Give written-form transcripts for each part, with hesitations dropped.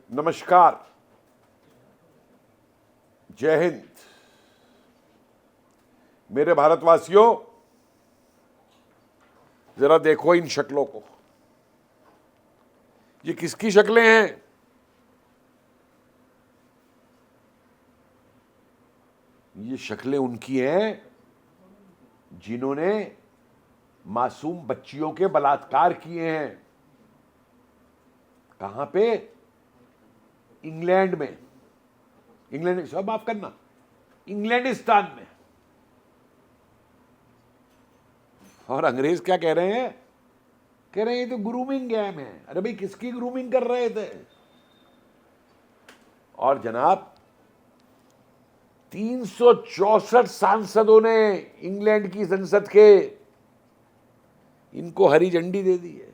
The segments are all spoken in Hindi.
नमस्कार, जय हिंद। मेरे भारतवासियों, जरा देखो इन शक्लों को। ये किसकी शक्लें हैं? ये शक्लें उनकी हैं जिन्होंने मासूम बच्चियों के बलात्कार किए हैं। कहां पे? इंग्लैंड में। इंग्लैंड, सब माफ करना, इंग्लैंडिस्तान में। और अंग्रेज क्या कह रहे हैं? कह रहे हैं ये तो ग्रूमिंग गेम है। अरे भाई, किसकी ग्रूमिंग कर रहे थे? और जनाब, 364 सांसदों ने इंग्लैंड की संसद के इनको हरी झंडी दे दी है।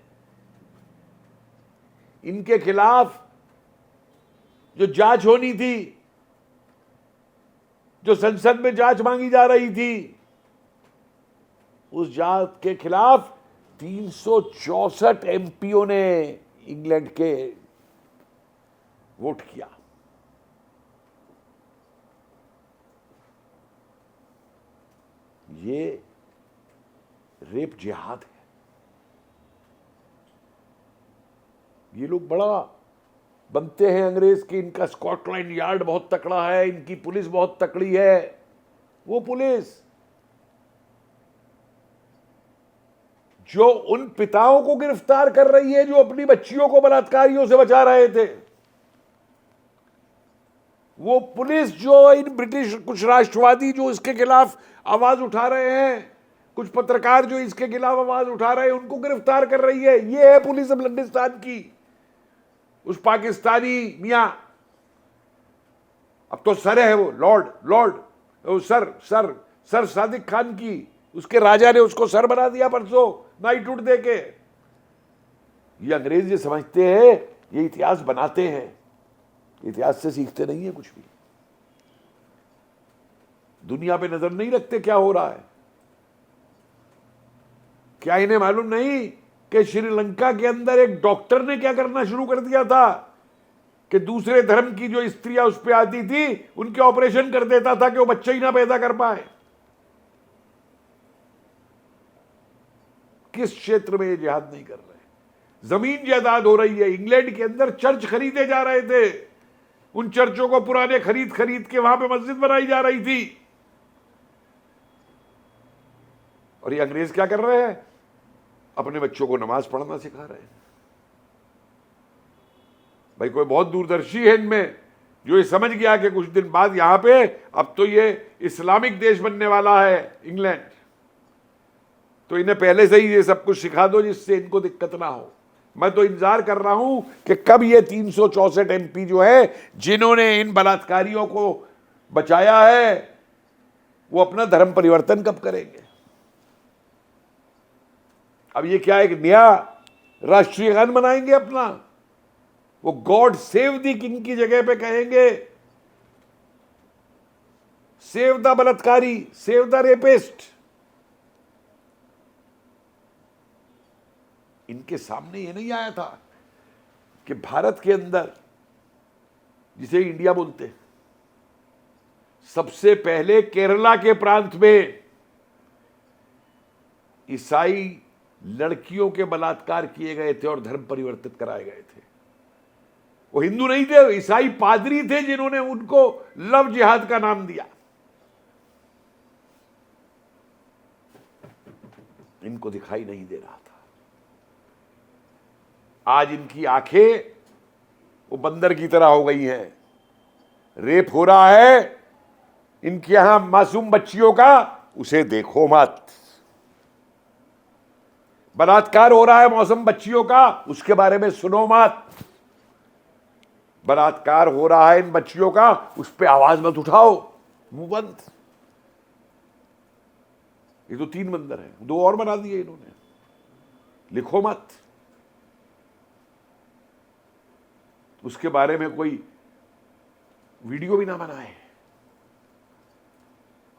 इनके खिलाफ जो जांच होनी थी, जो संसद में जांच मांगी जा रही थी, उस जांच के खिलाफ 364 एमपीओ ने इंग्लैंड के वोट किया। ये रेप जिहाद है। ये लोग बड़ा बनते हैं अंग्रेज की, इनका स्कॉटलैंड यार्ड बहुत तकड़ा है, इनकी पुलिस बहुत तकड़ी है। वो पुलिस जो उन पिताओं को गिरफ्तार कर रही है जो अपनी बच्चियों को बलात्कारियों से बचा रहे थे, वो पुलिस जो इन ब्रिटिश कुछ राष्ट्रवादी जो इसके खिलाफ आवाज उठा रहे हैं, कुछ पत्रकार जो इसके खिलाफ आवाज उठा रहे हैं, उनको गिरफ्तार कर रही है। ये है पुलिस इंग्लैंडिस्तान की। उस पाकिस्तानी मियां, अब तो सर है वो, लॉर्ड सर सादिक खान की, उसके राजा ने उसको सर बना दिया परसों नाइटहुड देके। ये अंग्रेज ये समझते हैं ये इतिहास बनाते हैं, इतिहास से सीखते नहीं है कुछ भी। दुनिया पे नजर नहीं रखते क्या हो रहा है। क्या इन्हें मालूम नहीं कि श्रीलंका के अंदर एक डॉक्टर ने क्या करना शुरू कर दिया था कि दूसरे धर्म की जो स्त्रियां उस पे आती थी उनके ऑपरेशन कर देता था कि वो बच्चा ही ना पैदा कर पाए। किस क्षेत्र में ये जिहाद नहीं कर रहे? जमीन जायदाद हो रही है। इंग्लैंड के अंदर चर्च खरीदे जा रहे थे, उन चर्चों को पुराने खरीद के वहां पे मस्जिद बनाई जा रही थी। और ये अंग्रेज क्या कर रहे हैं? अपने बच्चों को नमाज पढ़ना सिखा रहे हैं। भाई, कोई बहुत दूरदर्शी है इनमें जो ये समझ गया कि कुछ दिन बाद यहां पे अब तो ये इस्लामिक देश बनने वाला है इंग्लैंड, तो इन्हें पहले से ही ये सब कुछ सिखा दो जिससे इनको दिक्कत ना हो। मैं तो इंतजार कर रहा हूं कि कब ये 364 एमपी जो है जिन्होंने इन बलात्कारियों को बचाया है, वो अपना धर्म परिवर्तन कब करेंगे। अब ये क्या एक नया राष्ट्रीय गान बनाएंगे अपना? वो गॉड सेव द किंग की जगह पे कहेंगे सेव द बलात्कारी, सेव द रेपिस्ट। इनके सामने ये नहीं आया था कि भारत के अंदर, जिसे इंडिया बोलते हैं, सबसे पहले केरला के प्रांत में ईसाई लड़कियों के बलात्कार किए गए थे और धर्म परिवर्तित कराए गए थे। वो हिंदू नहीं थे, ईसाई पादरी थे जिन्होंने उनको लव जिहाद का नाम दिया। इनको दिखाई नहीं दे रहा था। आज इनकी आंखें वो बंदर की तरह हो गई हैं। रेप हो रहा है इनके यहां मासूम बच्चियों का, उसे देखो मत। बलात्कार हो रहा है मासूम बच्चियों का, उसके बारे में सुनो मत। बलात्कार हो रहा है इन बच्चियों का, उस पर आवाज मत उठाओ, मुंह बंद। ये तो 3 बंदर हैं, 2 और बना दिए इन्होंने। लिखो मत, उसके बारे में कोई वीडियो भी ना बनाए।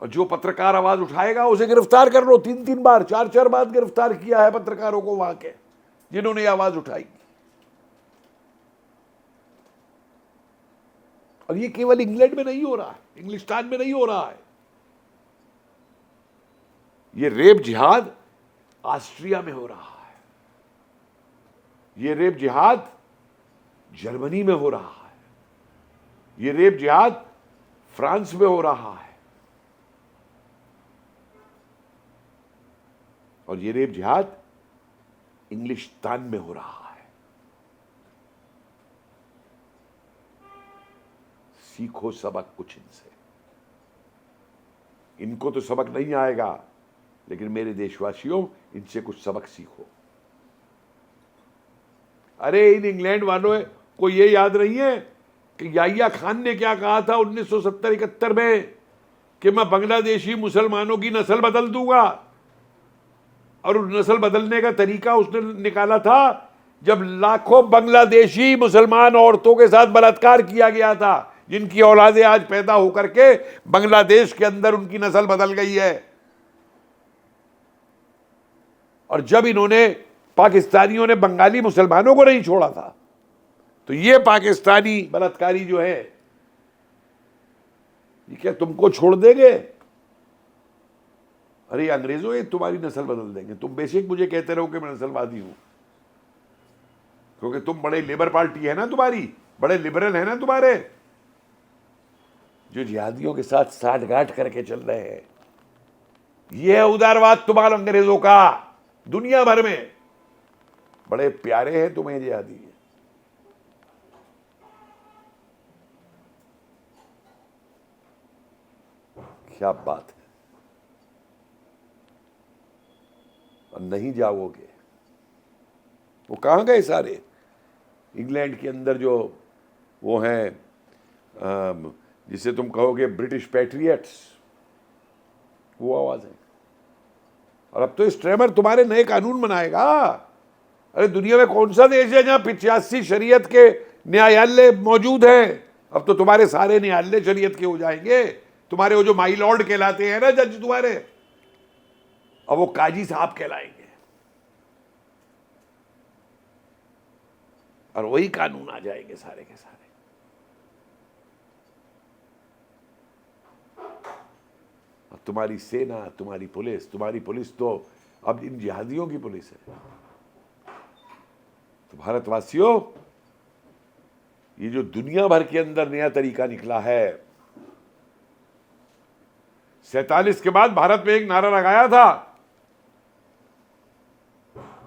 और जो पत्रकार आवाज उठाएगा उसे गिरफ्तार कर लो। 3-3 बार, 4-4 बार गिरफ्तार किया है पत्रकारों को वहां के जिन्होंने आवाज उठाई। और ये केवल इंग्लैंड में नहीं हो रहा है, इंग्लिस्तान में नहीं हो रहा है, ये रेप जिहाद ऑस्ट्रिया में हो रहा है, ये रेप जिहाद जर्मनी में हो रहा है, ये रेप जिहाद फ्रांस में हो रहा है, और ये रेप जिहाद इंग्लिस्तान में हो रहा है। सीखो सबक कुछ इनसे। इनको तो सबक नहीं आएगा, लेकिन मेरे देशवासियों, इनसे कुछ सबक सीखो। अरे इन इंग्लैंड वालों को ये याद नहीं है कि याहिया खान ने क्या कहा था 1970-71 में कि मैं बांग्लादेशी मुसलमानों की नस्ल बदल दूंगा। और उस नस्ल बदलने का तरीका उसने निकाला था जब लाखों बांग्लादेशी मुसलमान औरतों के साथ बलात्कार किया गया था, जिनकी औलादें आज पैदा होकर के बांग्लादेश के अंदर उनकी नस्ल बदल गई है। और जब इन्होंने पाकिस्तानियों ने बंगाली मुसलमानों को नहीं छोड़ा था, तो ये पाकिस्तानी बलात्कारी जो है, ये क्या तुमको छोड़ देंगे? अरे अंग्रेजों, ये तुम्हारी नस्ल बदल देंगे। तुम बेशक मुझे कहते रहो कि मैं नस्लवादी हूं, क्योंकि तुम बड़े लेबर पार्टी है ना, तुम्हारी बड़े लिबरल है ना तुम्हारे, जो जिहादियों के साथ साठगांठ करके चल रहे हैं। यह है उदारवाद तुम्हारे अंग्रेजों का। दुनिया भर में बड़े प्यारे हैं तुम्हें जिहादी। क्या बात है। और नहीं जाओगे, वो कहां गए सारे? इंग्लैंड के अंदर जो वो हैं, जिसे तुम कहोगे ब्रिटिश पैट्रियट्स, वो आवाज है। और अब तो स्ट्रेमर तुम्हारे नए कानून बनाएगा। अरे दुनिया में कौन सा देश है जहां 85 शरीयत के न्यायालय मौजूद हैं? अब तो तुम्हारे सारे न्यायालय शरीयत के हो जाएंगे। तुम्हारे वो जो माई लॉर्ड कहलाते हैं ना जज तुम्हारे, अब वो काजी साहब कहलाएंगे, और वही कानून आ जाएंगे सारे के सारे। और तुम्हारी सेना, तुम्हारी पुलिस तो अब इन जिहादियों की पुलिस है। तो भारतवासियों, ये जो दुनिया भर के अंदर नया तरीका निकला है, 47 के बाद भारत में एक नारा लगाया था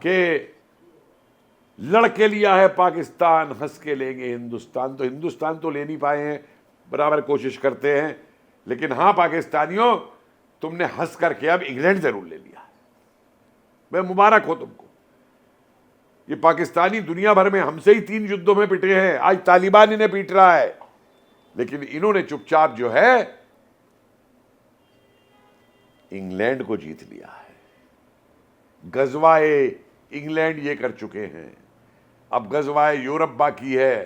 कि लड़के लिया है पाकिस्तान, हंस के लेंगे हिंदुस्तान। तो हिंदुस्तान तो ले नहीं पाए हैं, बराबर कोशिश करते हैं, लेकिन हां पाकिस्तानियों, तुमने हंस करके अब इंग्लैंड जरूर ले लिया। मैं मुबारक हो तुमको। ये पाकिस्तानी दुनिया भर में हमसे ही 3 युद्धों में पिटे हैं, आज तालिबान इन्हें पीट रहा है, लेकिन इन्होंने चुपचाप जो है इंग्लैंड को जीत लिया है। गजवाए इंग्लैंड ये कर चुके हैं, अब गजवाए यूरोप बाकी है।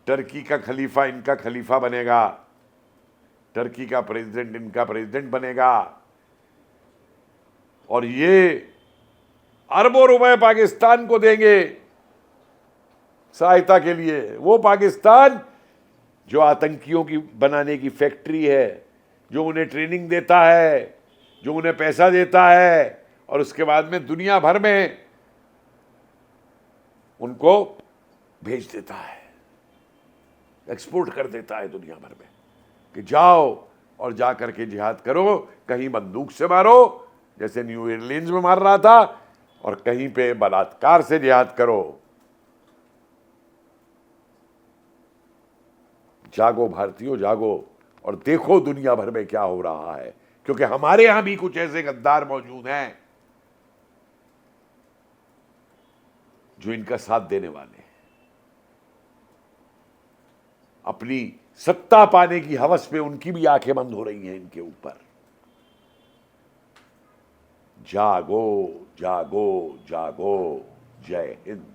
टर्की का खलीफा इनका खलीफा बनेगा, टर्की का प्रेसिडेंट इनका प्रेसिडेंट बनेगा, और ये अरबों रुपए पाकिस्तान को देंगे सहायता के लिए। वो पाकिस्तान जो आतंकियों की बनाने की फैक्ट्री है, जो उन्हें ट्रेनिंग देता है, जो उन्हें पैसा देता है, और उसके बाद में दुनिया भर में उनको भेज देता है, एक्सपोर्ट कर देता है दुनिया भर में कि जाओ और जा करके जिहाद करो। कहीं बंदूक से मारो, जैसे न्यू ऑरलियंस में मार रहा था, और कहीं पे बलात्कार से जिहाद करो। जागो भारतीयों, जागो और देखो दुनिया भर में क्या हो रहा है, क्योंकि हमारे यहां भी कुछ ऐसे गद्दार मौजूद हैं जो इनका साथ देने वाले हैं। अपनी सत्ता पाने की हवस में उनकी भी आंखें बंद हो रही हैं इनके ऊपर। जागो जागो जागो। जय हिंद।